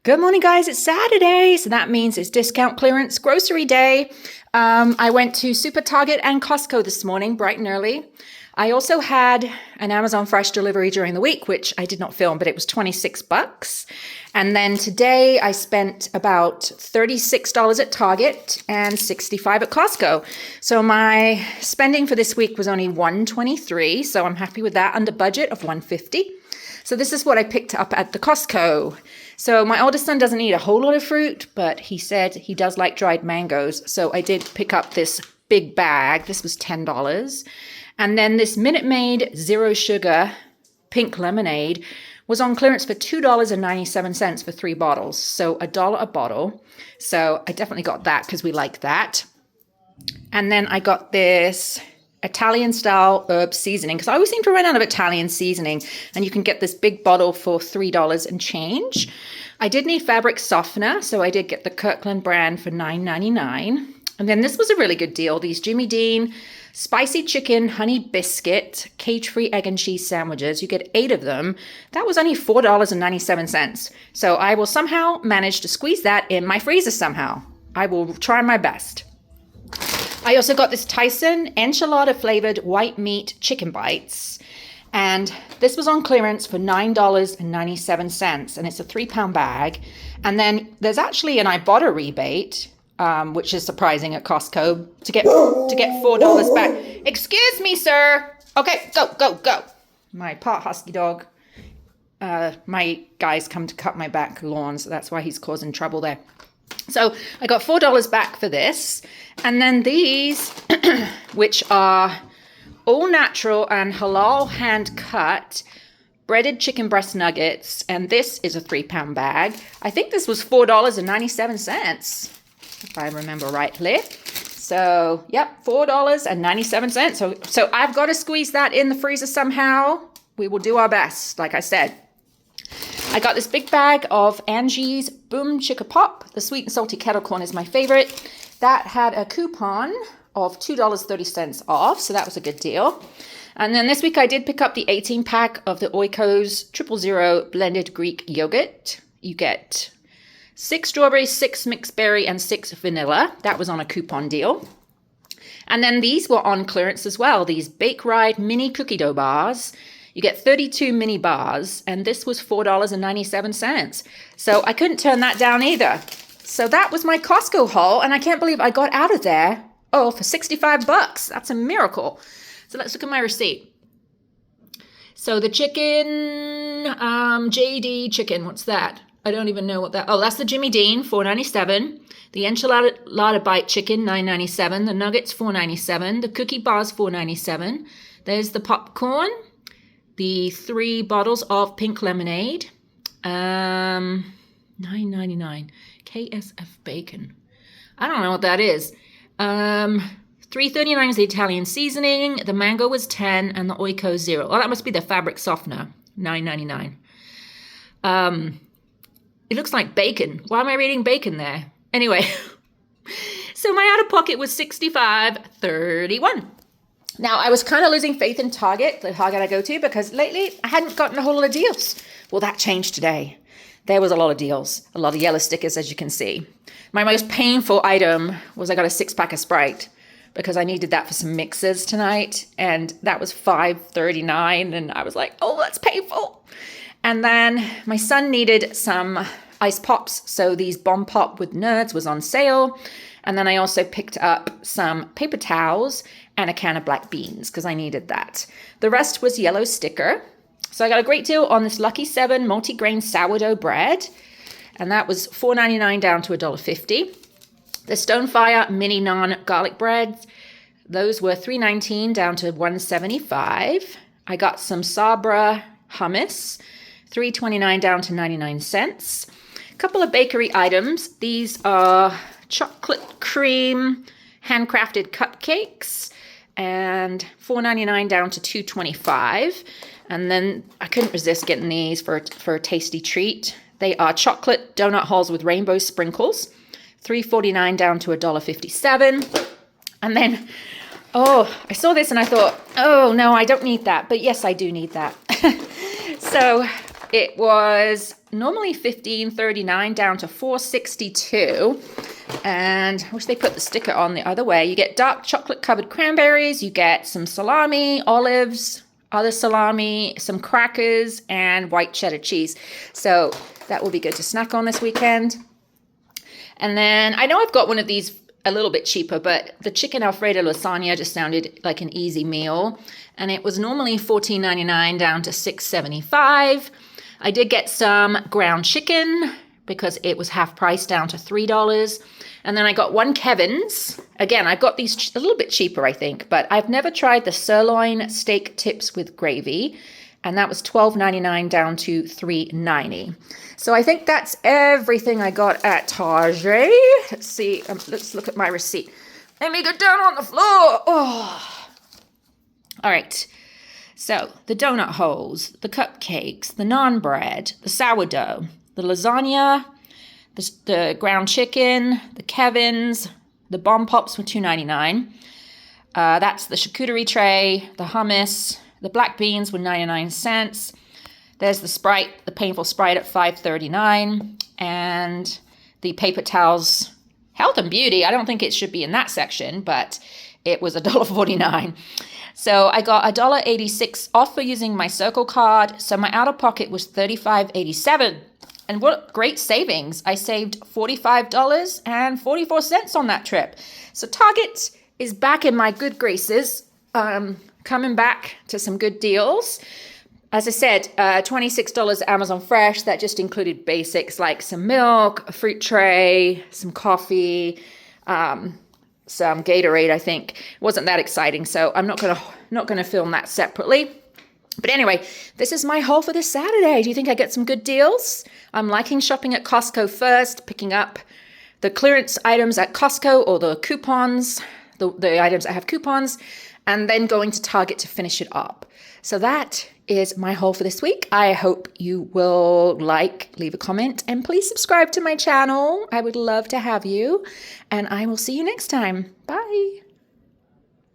Good morning, guys. It's Saturday, so that means it's discount clearance grocery day. I went to Super Target and Costco this morning, bright and early. I also had an Amazon Fresh delivery during the week, which I did not film, but it was 26 bucks. And then today I spent about $36 at Target and 65 at Costco. So my spending for this week was only 123, so I'm happy with that, under budget of 150. So this is what I picked up at the Costco. So my oldest son doesn't eat a whole lot of fruit, but he said he does like dried mangoes. So I did pick up this big bag. This was $10. And then this Minute Maid Zero Sugar Pink Lemonade was on clearance for $2.97 for 3 bottles. So $1 a bottle. So I definitely got that because we like that. And then I got this Italian style herb seasoning because I always seem to run out of Italian seasoning, and you can get this big bottle for $3 and change. I did need fabric softener, so I did get the Kirkland brand for $9.99. And then this was a really good deal, these Jimmy Dean spicy chicken honey biscuit cage-free egg and cheese sandwiches. You get 8 of them. That was only $4.97. So I will somehow manage to squeeze that in my freezer somehow. I will try my best. I also got this Tyson enchilada flavored white meat chicken bites. And this was on clearance for $9.97. And it's a 3-pound bag. And then there's actually an Ibotta rebate, which is surprising at Costco, to get $4 back. Excuse me, sir. Okay, go. My part husky dog. My guys come to cut my back lawn, so that's why he's causing trouble there. So I got $4 back for this. And then these, which are all natural and halal hand cut breaded chicken breast nuggets. And this is a 3-pound bag. I think this was $4.97, if I remember rightly. So, yep, $4.97. So I've got to squeeze that in the freezer somehow. We will do our best, like I said. I got this big bag of Angie's Boom Chicka Pop. The sweet and salty kettle corn is my favorite. That had a coupon of $2.30 off, so that was a good deal. And then this week I did pick up the 18-pack of the Oikos 000 blended Greek yogurt. You get 6 strawberries, 6 mixed berry, and 6 vanilla. That was on a coupon deal. And then these were on clearance as well, these Bake Ride mini cookie dough bars. You get 32 mini bars, and this was $4.97. So I couldn't turn that down either. So that was my Costco haul, and I can't believe I got out of there, for 65 bucks. That's a miracle. So let's look at my receipt. So the chicken, JD chicken, what's that? I don't even know what that, that's the Jimmy Dean, $4.97. The enchilada bite chicken, $9.97. The nuggets, $4.97. The cookie bars, $4.97. There's the popcorn. The 3 bottles of pink lemonade, $9.99. KSF bacon. I don't know what that is. $3.39 is the Italian seasoning. The mango was $10, and the Oiko 0. Oh, that must be the fabric softener. $9.99. It looks like bacon. Why am I reading bacon there? Anyway, so my out of pocket was $65.31. Now, I was kind of losing faith in Target, the Target I go to, because lately I hadn't gotten a whole lot of deals. Well, that changed today. There was a lot of deals, a lot of yellow stickers, as you can see. My most painful item was I got a 6-pack of Sprite because I needed that for some mixes tonight, and that was $5.39, and I was like, oh, that's painful. And then my son needed some ice pops, so these Bomb Pop with Nerds was on sale. And then I also picked up some paper towels and a can of black beans because I needed that. The rest was yellow sticker. So I got a great deal on this Lucky 7 multi-grain sourdough bread. And that was $4.99 down to $1.50. The Stonefire mini naan garlic breads, those were $3.19 down to $1.75. I got some Sabra hummus, $3.29 down to 99 cents. A couple of bakery items. These are chocolate cream handcrafted cupcakes, and $4.99 down to $2.25. And then I couldn't resist getting these for a tasty treat. They are chocolate donut holes with rainbow sprinkles, $3.49 down to $1.57. And then, I saw this and I thought, oh no, I don't need that. But yes, I do need that. So It was normally $15.39 down to $4.62. And I wish they put the sticker on the other way. You get dark chocolate covered cranberries, you get some salami, olives, other salami, some crackers, and white cheddar cheese. So that will be good to snack on this weekend. And then I know I've got one of these a little bit cheaper, but the chicken Alfredo lasagna just sounded like an easy meal. And it was normally $14.99 down to $6.75. I did get some ground chicken because it was half price down to $3. And then I got one Kevin's. Again, I got these a little bit cheaper, I think, but I've never tried the sirloin steak tips with gravy. And that was $12.99 down to $3.90. So I think that's everything I got at Target. Let's see. Let's look at my receipt. Let me go down on the floor. Oh. All right. So the donut holes, the cupcakes, the naan bread, the sourdough, the lasagna, the ground chicken, the Kevin's, the bomb pops were $2.99. That's the charcuterie tray, the hummus, the black beans were 99 cents. There's the Sprite, the painful Sprite at $5.39. And the paper towels, Health and Beauty. I don't think it should be in that section, but it was $1.49. So I got $1.86 off for using my Circle card. So my out of pocket was $35.87. And what great savings. I saved $45.44 on that trip. So Target is back in my good graces, coming back to some good deals. As I said, $26 Amazon Fresh. That just included basics like some milk, a fruit tray, some coffee, some Gatorade, I think. It wasn't that exciting, so I'm not gonna film that separately. But anyway, this is my haul for this Saturday. Do you think I get some good deals? I'm liking shopping at Costco first, picking up the clearance items at Costco or the coupons, the items that have coupons, and then going to Target to finish it up. So that is my haul for this week. I hope you will leave a comment, and please subscribe to my channel. I would love to have you, and I will see you next time. Bye.